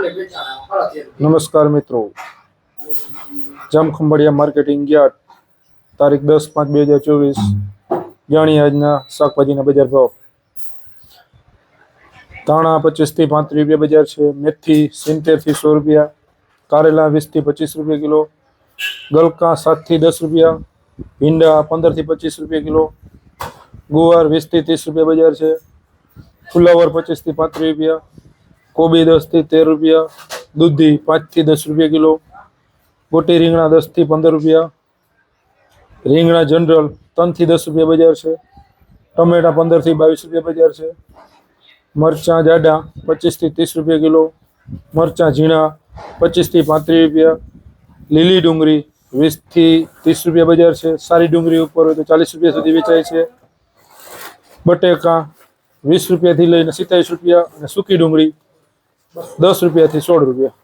નમસ્કાર મિત્રો, Jamkhambhaliya marketing yard તારીખ 10/5/2024 જાણીએ આજના શાકભાજીના બજાર ભાવ। ધાણા 25 થી 35 રૂપિયા બજાર છે। મેથી 70 થી 100 રૂપિયા, કારેલા 20 થી 25 રૂપિયા કિલો, ગલકા 7 થી 10 રૂપિયા, ભીંડા 15 થી 25 રૂપિયા કિલો, ગુવાર 20 થી 30 રૂપિયા બજાર છે। ફુલાવર 25 થી 35 રૂપિયા, કોબી 10 થી 13 રૂપિયા, દૂધી 5 થી 10 રૂપિયા કિલો, ગોટી રીંગણા 10 થી 15 રૂપિયા, રીંગણા જનરલ 3 થી 10 રૂપિયા બજાર છે। ટમેટા 15 થી 22 રૂપિયા બજાર છે। મરચાં જાડા 25 થી 30 રૂપિયા કિલો, મરચાં ઝીણા 25 થી 35 રૂપિયા, લીલી ડુંગળી 20 થી 30 રૂપિયા બજાર છે। સારી ડુંગળી ઉપર હોય તો 40 રૂપિયા સુધી વેચાય છે। બટેકા 20 રૂપિયાથી લઈને 27 રૂપિયા અને સૂકી ડુંગળી 10 રૂપિયાથી 16 રૂપિયા।